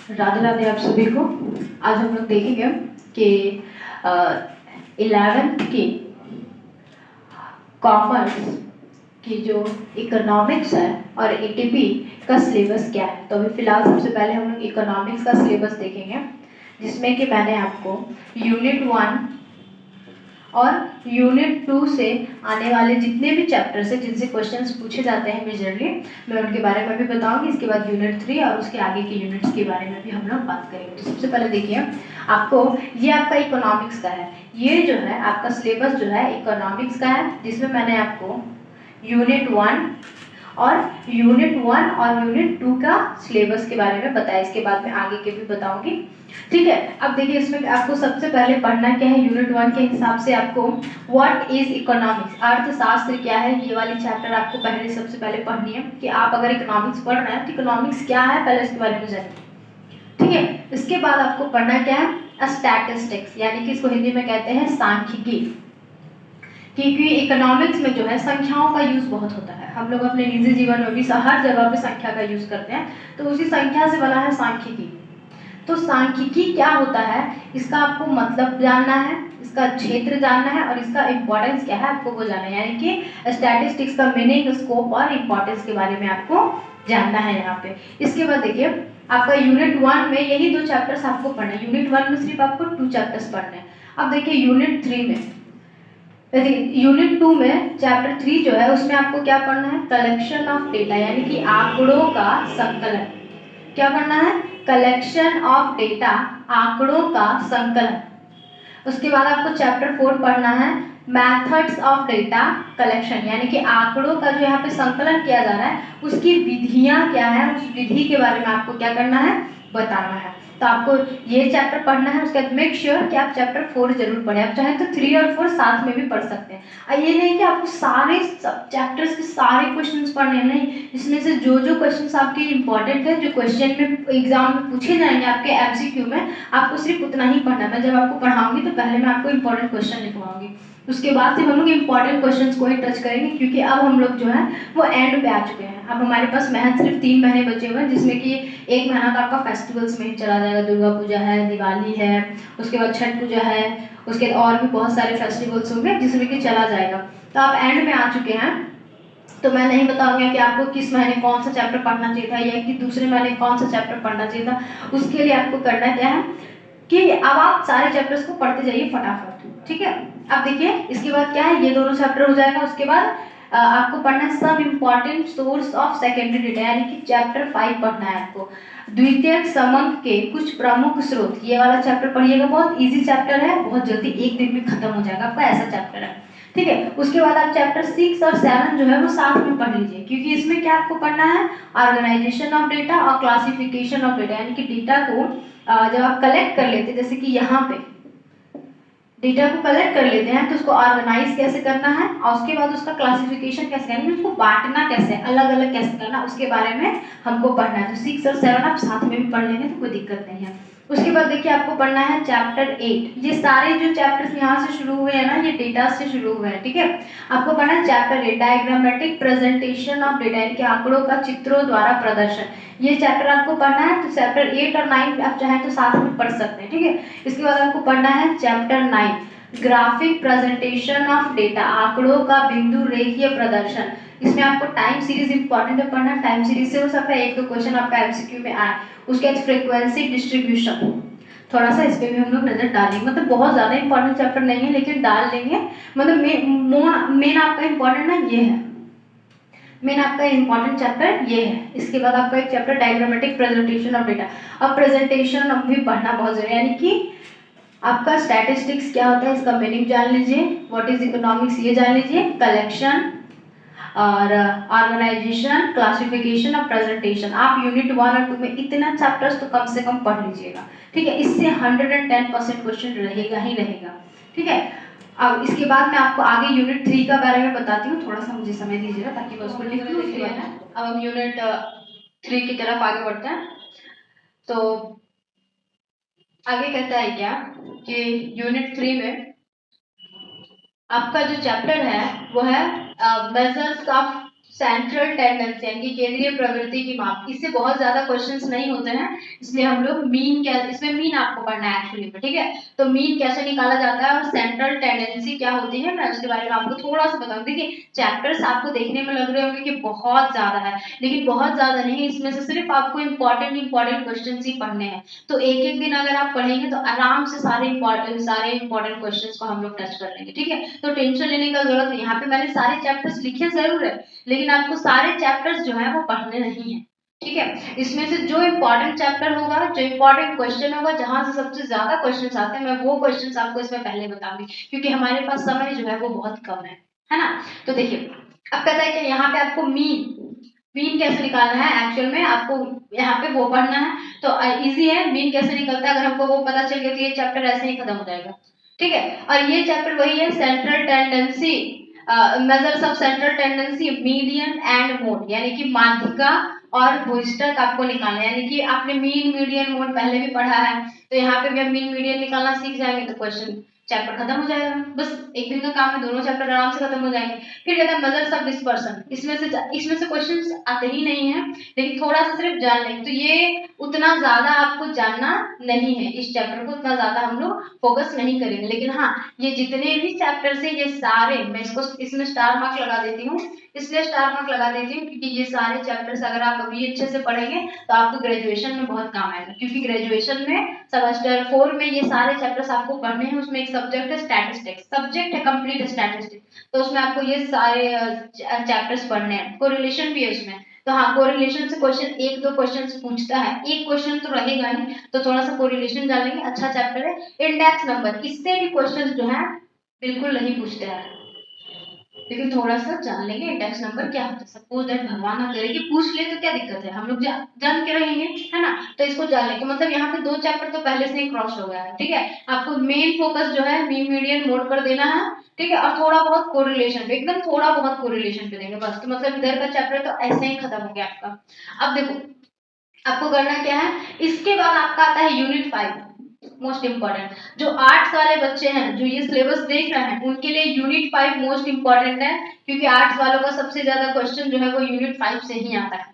राधे राधे आप सभी को। आज हम लोग देखेंगे कि 11th की कॉमर्स की जो इकोनॉमिक्स है और एटीपी का सिलेबस क्या है। तो अभी फिलहाल सबसे पहले हम लोग इकोनॉमिक्स का सिलेबस देखेंगे, जिसमें कि मैंने आपको यूनिट 1 और यूनिट 2 से आने वाले जितने भी चैप्टर्स हैं जिनसे क्वेश्चंस पूछे जाते हैं मेजरली, मैं उनके बारे में भी बताऊंगी। इसके बाद यूनिट 3 और उसके आगे के यूनिट्स के बारे में भी हम लोग बात करेंगे। तो सबसे पहले देखिए, आपको ये आपका इकोनॉमिक्स का है। ये जो है आपका सिलेबस जो है इकोनॉमिक्स का है, जिसमें मैंने आपको यूनिट 1 और यूनिट 1 और यूनिट 2 का सिलेबस के बारे में बताया। इसके बाद में आगे के भी बताऊंगी, ठीक है। अब देखिए, इसमें आपको सबसे पहले पढ़ना क्या है। यूनिट 1 के हिसाब से आपको व्हाट इज इकोनॉमिक्स, अर्थशास्त्र क्या है, ये वाली चैप्टर आपको पहले सबसे पहले पढ़नी है कि आप अगर इकोनॉमिक्स पढ़ रहे हैं तो इकोनॉमिक्स क्या है, पहले इसके बारे में जानिए, ठीक है। इसके बाद आपको पढ़ना क्या है, स्टैटिस्टिक्स, यानी कि इसको हिंदी में कहते हैं सांख्यिकी। क्योंकि इकोनॉमिक्स में जो है संख्याओं का यूज बहुत होता है। हम लोग अपने निजी जीवन में भी हर जगह पे संख्या का यूज करते हैं, तो उसी संख्या से बना है सांख्यिकी। तो सांख्यिकी क्या होता है, इसका आपको मतलब जानना है, इसका क्षेत्र जानना है और इसका इंपॉर्टेंस क्या है आपको वो जानना है। यानी कि स्टैटिस्टिक्स का मीनिंग, स्कोप और इंपॉर्टेंस के बारे में आपको जानना है यहाँ पे। इसके बाद देखिए, आपका यूनिट 1 में यही 2 चैप्टर्स आपको पढ़ना है। यूनिट 1 में सिर्फ आपको 2 चैप्टर्स पढ़ने हैं। अब देखिए यूनिट 3 में, यूनिट 2 में चैप्टर 3 जो है उसमें आपको क्या पढ़ना है, कलेक्शन ऑफ डेटा, यानी कि आंकड़ों का संकलन। क्या पढ़ना है, कलेक्शन ऑफ डेटा, आंकड़ों का संकलन। उसके बाद आपको चैप्टर 4 पढ़ना है, मेथड्स ऑफ डेटा कलेक्शन, यानी कि आंकड़ों का जो यहाँ पे संकलन किया जा रहा है उसकी विधियां क्या है, उस विधि के बारे में आपको क्या करना है, बताना है। तो आपको ये चैप्टर पढ़ना है। उसके बाद मेक श्योर कि आप चैप्टर 4 जरूर पढ़ें। आप चाहें तो 3 और 4 साथ में भी पढ़ सकते हैं। ये नहीं कि आपको सारे सब चैप्टर्स के सारे क्वेश्चंस पढ़ने हैं, नहीं। इसमें से जो जो क्वेश्चंस आपके इंपॉर्टेंट है, जो क्वेश्चन में एग्जाम में पूछे जाएंगे आपके एमसीक्यू में, आपको सिर्फ उतना ही पढ़ना है। मैं जब आपको पढ़ाऊंगी तो पहले मैं आपको इंपॉर्टेंट क्वेश्चन लिखवाऊंगी, उसके बाद से हम लोग इंपॉर्टेंट क्वेश्चंस को ही टच करेंगे, क्योंकि अब हम लोग जो है वो एंड पे आ चुके हैं। अब हमारे पास महज सिर्फ 3 महीने बचे हुए हैं, जिसमें कि 1 महीना तो आपका फेस्टिवल्स में ही चला जाएगा। दुर्गा पूजा है, दिवाली है, उसके बाद छठ पूजा है, उसके बाद और भी बहुत सारे फेस्टिवल्स होंगे जिसमें कि चला जाएगा। तो आप एंड में आ चुके हैं। तो मैं नहीं बताऊंगा कि आपको किस महीने कौन सा चैप्टर पढ़ना चाहिए था या कि दूसरे महीने कौन सा चैप्टर पढ़ना चाहिए था। उसके लिए आपको करना क्या है कि अब आप सारे चैप्टर्स को पढ़ते जाइए फटाफट, ठीक है। अब देखिए, इसके बाद क्या है, ये दोनों चैप्टर हो जाएगा। उसके बाद आपको पढ़ना है सब important source of secondary data, यानी कि चैप्टर 5 पढ़ना है आपको, द्वितीयक समंक के कुछ प्रमुख स्रोत। ये वाला चैप्टर पढ़िएगा, बहुत इजी चैप्टर है, बहुत जल्दी 1 दिन में खत्म हो जाएगा आपका, ऐसा चैप्टर है, ठीक है। उसके बाद आप चैप्टर 6 और 7 जो है वो साथ में पढ़ लीजिए, क्योंकि इसमें क्या आपको पढ़ना है, ऑर्गेनाइजेशन ऑफ डेटा और क्लासिफिकेशन ऑफ डेटा, यानी कि डेटा को जब आप कलेक्ट कर लेते हैं, जैसे कि यहाँ पे डेटा को कलेक्ट कर लेते हैं तो उसको ऑर्गेनाइज कैसे करना है और उसके बाद उसका क्लासिफिकेशन कैसे करना है, उसको बांटना कैसे, अलग अलग कैसे करना, उसके बारे में हमको पढ़ना है। तो 6 और 7 आप साथ में भी पढ़ लेंगे तो कोई दिक्कत नहीं है। उसके बाद देखिए, आपको पढ़ना है चैप्टर 8। ये सारे जो चैप्टर्स यहाँ से शुरू हुए हैं ना, ये डेटा से शुरू हुए हैं, ठीक है। आपको पढ़ना है chapter 8, diagrammatic presentation of data, यानी कि आंकड़ों का चित्रों द्वारा प्रदर्शन। ये चैप्टर आपको पढ़ना है। तो चैप्टर 8 और 9 आप चाहें तो साथ में पढ़ सकते हैं, ठीक है। इसके बाद आपको पढ़ना है chapter 9, graphic presentation of data, आंकड़ों का बिंदु रेखीय प्रदर्शन। इसमें आपको टाइम सीरीज इंपॉर्टेंट है पढ़ना, टाइम सीरीज से हो सकता है 1-2 क्वेश्चन आपका एमसीक्यू में आए। उसके बाद फ्रीक्वेंसी डिस्ट्रीब्यूशन, थोड़ा सा इस पे भी हम लोग नजर डालेंगे, मतलब बहुत ज्यादा इंपॉर्टेंट चैप्टर नहीं है लेकिन डाल लेंगे। मतलब मेन आपका इंपॉर्टेंट ना ये है, मेन आपका इंपॉर्टेंट चैप्टर ये है। इसके बाद आपका एक chapter diagrammatic presentation of data. अब प्रेजेंटेशन अब भी पढ़ना बहुत जरूरी है, यानी कि आपका स्टैटिस्टिक्स क्या होता है इसका मीनिंग जान लीजिए, व्हाट इज इकोनॉमिक्स ये जान लीजिए, कलेक्शन और ऑर्गेनाइजेशन, क्लासिफिकेशन और प्रेजेंटेशन। आप यूनिट 1 और 2 में इतना चैप्टर्स तो कम से कम पढ़ लीजिएगा, ठीक है। इससे 110% क्वेश्चन रहेगा ही रहेगा, ठीक है। अब इसके बाद मैं आपको आगे यूनिट 3 का बारे में बताती हूँ, थोड़ा सा मुझे समय दीजिएगा ताकि मैं उसको लिख लूँ। अब हम यूनिट 3 की तरफ आगे बढ़ते हैं। तो आगे कहता है क्या कि यूनिट 3 में आपका जो चैप्टर है वो है मेजर्स ऑफ सेंट्रल टेंडेंसी यानी कि केंद्रीय प्रवृत्ति की माप, इससे बहुत ज्यादा क्वेश्चंस नहीं होते हैं, इसलिए हम लोग मीन क्या, इसमें मीन आपको पढ़ना है एक्चुअली में, ठीक है। तो मीन कैसे निकाला जाता है और सेंट्रल टेंडेंसी क्या होती है, मैं उसके बारे में आपको थोड़ा सा बताऊं। देखिए चैप्टर्स आपको देखने में लग रहे होंगे कि बहुत ज्यादा है, लेकिन बहुत ज्यादा नहीं, इसमें से सिर्फ आपको इंपॉर्टेंट क्वेश्चन ही पढ़ने हैं। तो एक एक दिन अगर आप पढ़ेंगे तो आराम से सारे इंपॉर्टेंट क्वेश्चन को हम लोग टच कर लेंगे, ठीक है। तो टेंशन लेने का जरूरत नहीं, यहाँ पे मैंने सारे चैप्टर्स लिखे जरूर है, लेकिन आपको सारे चैप्टर्स जो है वो पढ़ने नहीं है, ठीक है। इसमें से जो इम्पोर्टेंट चैप्टर होगा, जो इम्पोर्टेंट क्वेश्चन होगा, जहां से सबसे ज्यादा क्वेश्चंस आते हैं, मैं वो क्वेश्चंस आपको इसमें पहले बताऊंगी, क्योंकि हमारे पास समय जो है वो बहुत कम है ना। तो देखिए अब कहता है कि यहाँ पे आपको मीन कैसे निकालना है, एक्चुअल में आपको यहाँ पे वो पढ़ना है, तो इजी है। मीन कैसे निकलता है, अगर हमको वो पता चल गया तो ये चैप्टर ऐसे ही खत्म हो जाएगा, ठीक है। और ये चैप्टर वही है, central tendency, measures of central tendency, median and mode, यानी कि माध्यिका और भूयिष्ठक आपको निकालना है, यानी कि आपने मीन मीडियन मोड पहले भी पढ़ा है, तो यहाँ पे भी हम मीन मीडियन निकालना सीख जाएंगे तो क्वेश्चन चैप्टर खत्म हो जाएगा, बस एक दिन का काम है, दोनों चैप्टर आराम से खत्म हो जाएंगे। फिर कहता है मेजर्स ऑफ डिस्पर्सन, इसमें से क्वेश्चंस आते ही नहीं है, लेकिन थोड़ा सा सिर्फ जान लेंगे, तो ये उतना ज्यादा आपको जानना नहीं है, इस चैप्टर को उतना ज्यादा हम लोग फोकस नहीं करेंगे, लेकिन हाँ ये जितने भी चैप्टर्स है ये सारे, मैं इसको इसमें स्टार मार्क लगा देती हूँ, इसलिए स्टार मार्क लगा देती हूँ क्योंकि ये सारे चैप्टर्स अगर आप अभी अच्छे से पढ़ेंगे तो आपको ग्रेजुएशन में बहुत काम आएगा, क्योंकि ग्रेजुएशन में सेमेस्टर 4 में ये सारे चैप्टर्स आपको पढ़ने हैं। उसमें एक सब्जेक्ट है स्टैटिस्टिक्स, सब्जेक्ट है कंप्लीट स्टैटिस्टिक्स, तो उसमें आपको ये सारे चैप्टर्स पढ़ने हैं, कोरिलेशन भी है उसमें, तो हाँ कोरिलेशन से क्वेश्चन एक दो क्वेश्चन पूछता है, एक क्वेश्चन तो रहेगा नहीं, तो थोड़ा सा कोरिलेशन जान लेंगे, अच्छा चैप्टर है। इंडेक्स नंबर, इससे भी क्वेश्चन जो है बिल्कुल नहीं पूछते हैं, लेकिन थोड़ा सा जान लेंगे इंडेक्स नंबर क्या होता है, सपोज दैट भगवान ना करे कि पूछ ले तो क्या दिक्कत है, हम लोग जान के रहेंगे, है ना। तो इसको जान लेंगे, मतलब यहाँ पे दो चैप्टर तो पहले से ही क्रॉस हो गया है, ठीक है। आपको मेन फोकस जो है मीडियन मोड पर देना है, ठीक है, और थोड़ा बहुत कोरिलेशन पे, एकदम थोड़ा बहुत कोरिलेशन पे देंगे बस, तो मतलब इधर का चैप्टर तो ऐसे ही खत्म हो गया आपका। अब देखो आपको करना क्या है, इसके बाद आपका आता है यूनिट 5, मोस्ट इंपॉर्टेंट। जो आर्ट्स वाले बच्चे हैं जो ये सिलेबस देख रहे हैं उनके लिए यूनिट 5 मोस्ट इंपॉर्टेंट है, क्योंकि आर्ट्स वालों का सबसे ज्यादा क्वेश्चन जो है वो यूनिट 5 से ही आता है,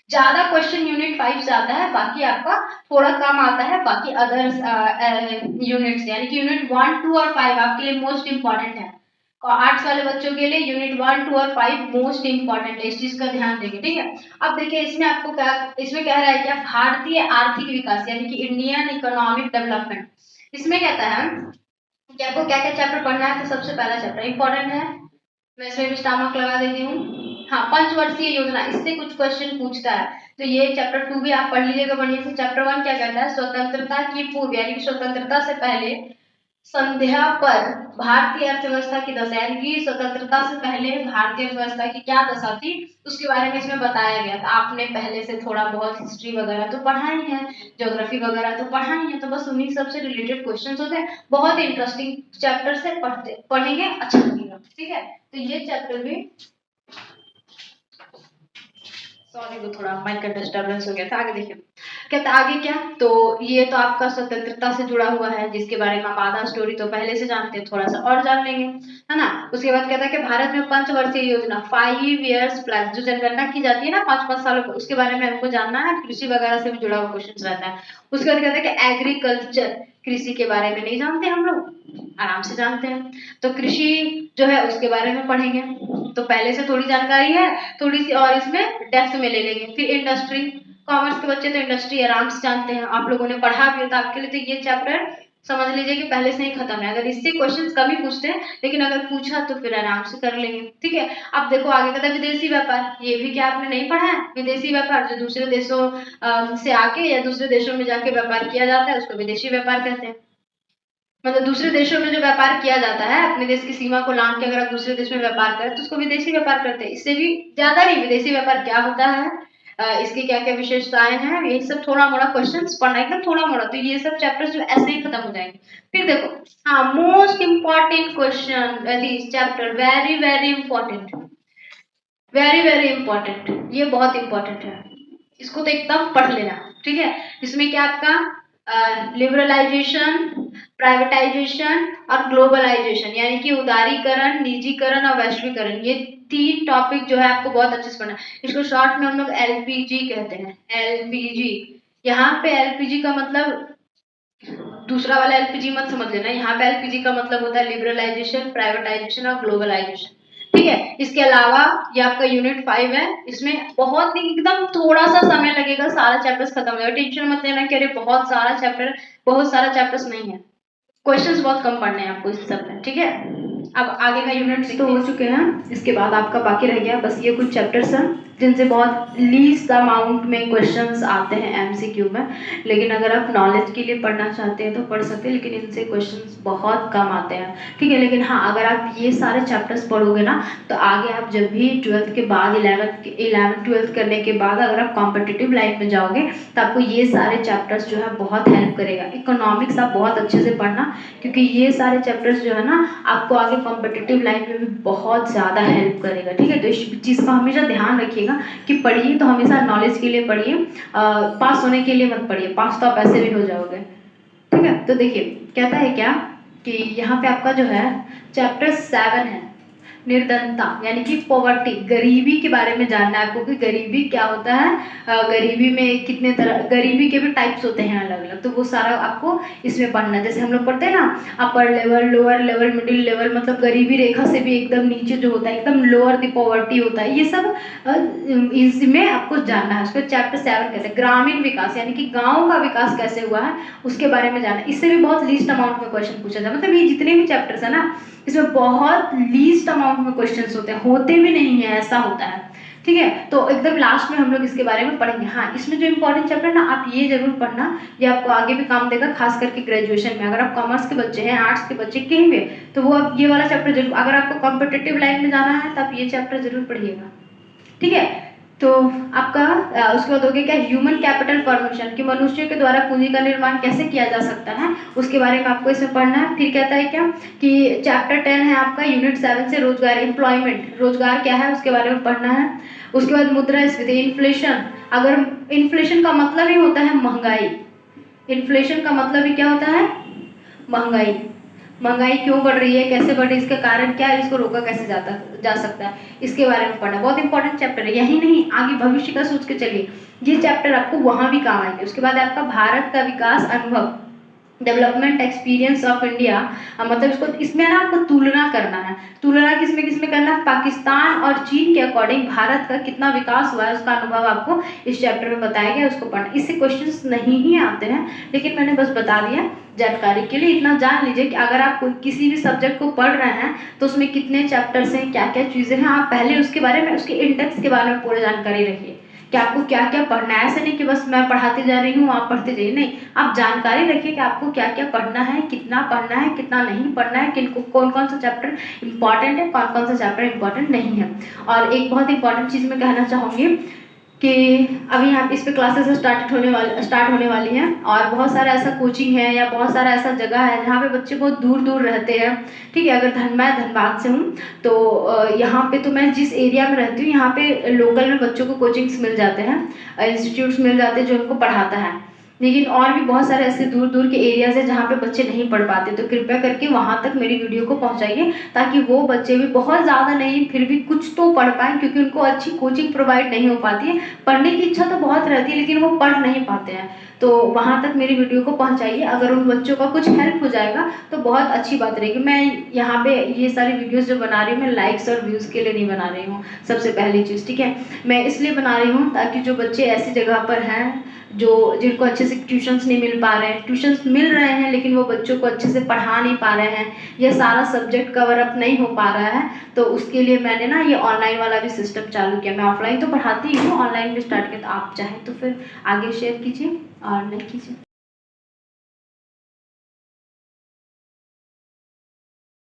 ज्यादा क्वेश्चन यूनिट 5 से आता है, बाकी आपका थोड़ा कम आता है बाकी अदर्स यूनिट्स, यानी कि यूनिट 1 2 और 5 आपके लिए मोस्ट इंपॉर्टेंट है, और आर्ट्स वाले बच्चों के लिए यूनिट 1 2 और 5 मोस्ट इंपॉर्टेंट है, इस चीज का ध्यान देंगे, ठीक है। अब देखिए इसमें आपको क्या, इसमें कह रहा है क्या, भारतीय आर्थिक विकास यानी कि इंडियन इकोनॉमिक डेवलपमेंट, इसमें कहता है कि आपको क्या क्या चैप्टर पढ़ना है। तो सबसे पहला चैप्टर इंपॉर्टेंट है, मैं इसमें भी स्टार मार्क लगा देती हूँ, हाँ पंचवर्षीय योजना, इससे कुछ क्वेश्चन पूछता है, तो ये चैप्टर 2 भी आप पढ़ लीजिएगा बढ़िया से। चैप्टर 1 क्या कहता है, स्वतंत्रता की पूर्व यानी कि स्वतंत्रता से पहले संध्या पर भारतीय अर्थव्यवस्था की दशा, यानी कि स्वतंत्रता से पहले भारतीय अर्थव्यवस्था की क्या दशा थी उसके बारे में इसमें बताया गया था। आपने पहले से थोड़ा बहुत हिस्ट्री वगैरह तो पढ़ा ही है, ज्योग्राफी वगैरह तो पढ़ा ही है, तो बस उन्हीं सब से रिलेटेड क्वेश्चंस होते हैं, बहुत इंटरेस्टिंग चैप्टर से पढ़ेंगे अच्छा लगेगा, ठीक है। तो ये चैप्टर भी, सॉरी वो थोड़ा माइक का डिस्टरबेंस हो गया था। आगे देखिए कहता आगे क्या, तो ये तो आपका स्वतंत्रता से जुड़ा हुआ है, जिसके बारे में आप आधा स्टोरी तो पहले से जानते हैं, थोड़ा सा और जान लेंगे, है ना। उसके बाद कहता है कि भारत में पंचवर्षीय योजना 5 इयर्स प्लान, जो जनगणना की जाती है ना 5-5 सालों को, उसके बारे में हमको जानना है, कृषि वगैरह से भी जुड़ा हुआ क्वेश्चन रहता है। उसके बाद कहता है कि एग्रीकल्चर, कृषि के बारे में नहीं जानते हम लोग, आराम से जानते हैं, तो कृषि जो है उसके बारे में पढ़ेंगे, तो पहले से थोड़ी जानकारी है, थोड़ी सी और इसमें डेप्थ में ले लेंगे। फिर इंडस्ट्री, कॉमर्स के बच्चे तो इंडस्ट्री आराम से जानते हैं, आप लोगों ने पढ़ा भी होता, आपके लिए तो ये चैप्टर समझ लीजिए कि पहले से ही खत्म है, अगर इससे क्वेश्चंस कम ही पूछते हैं, लेकिन अगर पूछा तो फिर आराम से कर लेंगे, ठीक है। अब देखो आगे कहता है विदेशी व्यापार, ये भी क्या आपने नहीं पढ़ा है, विदेशी व्यापार जो दूसरे देशों से आके या दूसरे देशों में जाके व्यापार किया जाता है उसको विदेशी व्यापार कहते हैं, मतलब दूसरे देशों में जो व्यापार किया जाता है, अपने देश की सीमा को लांघ के अगर आप दूसरे देश में व्यापार करें तो उसको विदेशी व्यापार करते हैं। इससे भी ज्यादा नहीं, विदेशी व्यापार क्या होता है, इसकी क्या क्या विशेषताएं हैं, ये सब थोड़ा मोड़ा क्वेश्चंस पढ़ना, एकदम थोड़ा मोड़ा, तो ये सब चैप्टर्स जो ऐसे ही खत्म हो जाएंगे। फिर देखो हाँ most important question this chapter, very very important, very very important, ये बहुत इंपॉर्टेंट है, इसको तो एकदम पढ़ लेना, ठीक है। इसमें क्या आपका लिबरलाइजेशन, प्राइवेटाइजेशन और ग्लोबलाइजेशन, यानी कि उदारीकरण, निजीकरण और वैश्वीकरण। ये 3 टॉपिक जो है आपको बहुत अच्छे से पढ़ना है। इसको शॉर्ट में हम लोग एलपीजी कहते हैं, एलपीजी। यहाँ पे एलपीजी का मतलब दूसरा वाला एलपीजी मत समझ लेना, यहाँ पे एलपीजी का मतलब होता है लिबरलाइजेशन, प्राइवेटाइजेशन और ग्लोबलाइजेशन। ठीक है, इसके अलावा ये आपका यूनिट 5 है, इसमें बहुत एकदम थोड़ा सा समय लगेगा, सारा चैप्टर्स खत्म हो जाएगा। टेंशन मत लेना कि अरे बहुत सारा चैप्टर्स नहीं है, क्वेश्चंस बहुत कम पढ़ने हैं आपको इस सब में। ठीक है, अब आगे का यूनिट्स तो हो चुके हैं, इसके बाद आपका बाकी रह गया बस ये कुछ चैप्टर्स हैं जिनसे बहुत लीस्ट अमाउंट में क्वेश्चंस आते हैं एमसीक्यू में। लेकिन अगर आप नॉलेज के लिए पढ़ना चाहते हैं तो पढ़ सकते हैं, लेकिन इनसे क्वेश्चंस बहुत कम आते हैं। ठीक है, लेकिन हाँ, अगर आप ये सारे चैप्टर्स पढ़ोगे ना तो आगे आप जब भी 12th के बाद 11th-12th करने के बाद अगर आप कॉम्पिटिटिव लाइन में जाओगे तो आपको ये सारे चैप्टर्स जो है बहुत हेल्प करेगा। इकोनॉमिक्स आप बहुत अच्छे से पढ़ना, क्योंकि ये सारे चैप्टर्स जो है ना आपको आगे कॉम्पिटिटिव लाइन में भी बहुत ज़्यादा हेल्प करेगा। ठीक है, तो इस चीज़ का हमेशा ध्यान रखिएगा कि पढ़िए तो हमेशा नॉलेज के लिए पढ़िए, पास होने के लिए मत पढ़िए, पास तो आप ऐसे भी हो जाओगे। ठीक है, तो देखिए कहता है क्या कि यहाँ पे आपका जो है चैप्टर 7 है निर्धनता, यानी कि पॉवर्टी, गरीबी के बारे में जानना है आपको कि गरीबी क्या होता है, गरीबी में कितने तरह, गरीबी के भी टाइप्स होते हैं अलग अलग, तो वो सारा आपको इसमें पढ़ना है। जैसे हम लोग पढ़ते हैं ना upper level, lower level, middle level, मतलब गरीबी रेखा से भी एकदम नीचे जो होता है, एकदम लोअर द पॉवर्टी होता है, ये सब इसमें आपको जानना है। उसको चैप्टर 7 कहते हैं। ग्रामीण विकास, यानी कि गाँव का विकास कैसे हुआ है उसके बारे में जानना है। इससे भी बहुत लीस्ट अमाउंट में क्वेश्चन पूछा जाए, मतलब ये जितने भी चैप्टर्स है ना इसमें बहुत लीस्ट अमाउंट में क्वेश्चंस होते भी नहीं है, ऐसा होता है। ठीक है, तो एकदम लास्ट में हम लोग इसके बारे में पढ़ेंगे। हाँ, इसमें जो इंपॉर्टेंट चैप्टर है ना आप ये जरूर पढ़ना, ये आपको आगे भी काम देगा, खास करके ग्रेजुएशन में। अगर आप कॉमर्स के बच्चे हैं, आर्ट्स के बच्चे कहीं भी, तो वो आप ये वाला चैप्टर जरूर, अगर आपको कॉम्पिटिटिव लाइन में जाना है तो आप ये चैप्टर जरूर पढ़िएगा। ठीक है, तो आपका उसके बाद हो गया क्या, ह्यूमन कैपिटल फॉर्मेशन, कि मनुष्य के द्वारा पूंजी का निर्माण कैसे किया जा सकता है, उसके बारे में आपको इसमें पढ़ना है। फिर कहता है क्या कि चैप्टर 10 है आपका यूनिट 7 से रोजगार, एम्प्लॉयमेंट, रोजगार क्या है उसके बारे में पढ़ना है। उसके बाद मुद्रास्फीति, इन्फ्लेशन, अगर इन्फ्लेशन का मतलब ही होता है महंगाई, इन्फ्लेशन का मतलब ही क्या होता है, महंगाई। महंगाई क्यों बढ़ रही है, कैसे बढ़ रही है, इसका कारण क्या है, इसको रोका कैसे जा सकता है, इसके बारे में पढ़ना। बहुत इंपॉर्टेंट चैप्टर है, यही नहीं आगे भविष्य का सोच के चलिए, ये चैप्टर आपको वहां भी काम आएंगे। उसके बाद आपका भारत का विकास अनुभव, डेवलपमेंट एक्सपीरियंस ऑफ इंडिया, मतलब इसको इसमें ना आपको तुलना करना है। तुलना किसमें किसमें करना है, पाकिस्तान और चीन के अकॉर्डिंग भारत का कितना विकास हुआ है उसका अनुभव आपको इस चैप्टर में बताया गया, उसको पढ़ना। इससे क्वेश्चंस नहीं ही आते हैं, लेकिन मैंने बस बता दिया जानकारी के लिए। इतना जान लीजिए कि अगर आप किसी भी सब्जेक्ट को पढ़ रहे हैं तो उसमें कितने चैप्टर्स हैं, क्या क्या चीज़ें हैं, आप पहले उसके बारे में, उसके इंडेक्स के बारे में पूरी जानकारी रखिए कि आपको क्या क्या पढ़ना है। ऐसे नहीं कि बस मैं पढ़ाती जा रही हूँ आप पढ़ते जाइए, नहीं, आप जानकारी रखिए कि आपको क्या क्या पढ़ना है, कितना पढ़ना है, कितना नहीं पढ़ना है, किनको कौन कौन सा चैप्टर इंपॉर्टेंट है, कौन कौन सा चैप्टर इंपॉर्टेंट नहीं है। और एक बहुत इंपॉर्टेंट चीज़ मैं कहना चाहूँगी कि अभी यहाँ इस पे क्लासेस स्टार्ट होने वाली हैं, और बहुत सारा ऐसा कोचिंग है या बहुत सारा ऐसा जगह है जहाँ पे बच्चे बहुत दूर दूर रहते हैं। ठीक है, अगर मैं धनबाद से हूँ तो यहाँ पे, तो मैं जिस एरिया में रहती हूँ यहाँ पे लोकल में बच्चों को कोचिंग्स मिल जाते हैं, इंस्टीट्यूट्स मिल जाते हैं जो उनको पढ़ाता है। लेकिन और भी बहुत सारे ऐसे दूर दूर के एरियाज है जहाँ पे बच्चे नहीं पढ़ पाते, तो कृपया करके वहाँ तक मेरी वीडियो को पहुँचाइए ताकि वो बच्चे भी, बहुत ज़्यादा नहीं फिर भी कुछ तो पढ़ पाएँ, क्योंकि उनको अच्छी कोचिंग प्रोवाइड नहीं हो पाती है। पढ़ने की इच्छा तो बहुत रहती है लेकिन वो पढ़ नहीं पाते हैं, तो वहाँ तक मेरी वीडियो को पहुँचाइए। अगर उन बच्चों का कुछ हेल्प हो जाएगा तो बहुत अच्छी बात रहेगी। मैं यहाँ पे ये सारी वीडियोस जो बना रही हूँ मैं लाइक्स और व्यूज़ के लिए नहीं बना रही हूँ, सबसे पहली चीज़। ठीक है, मैं इसलिए बना रही हूँ ताकि जो बच्चे ऐसी जगह पर हैं जिनको अच्छे से ट्यूशन्स नहीं मिल पा रहे हैं, ट्यूशन्स मिल रहे हैं लेकिन वो बच्चों को अच्छे से पढ़ा नहीं पा रहे हैं, या सारा सब्जेक्ट कवर अप नहीं हो पा रहा है, तो उसके लिए मैंने ना ये ऑनलाइन वाला भी सिस्टम चालू किया। मैं ऑफलाइन तो पढ़ाती ही हूँ, ऑनलाइन भी स्टार्ट किया, तो आप चाहें तो फिर आगे शेयर कीजिए और नहीं कीजिए।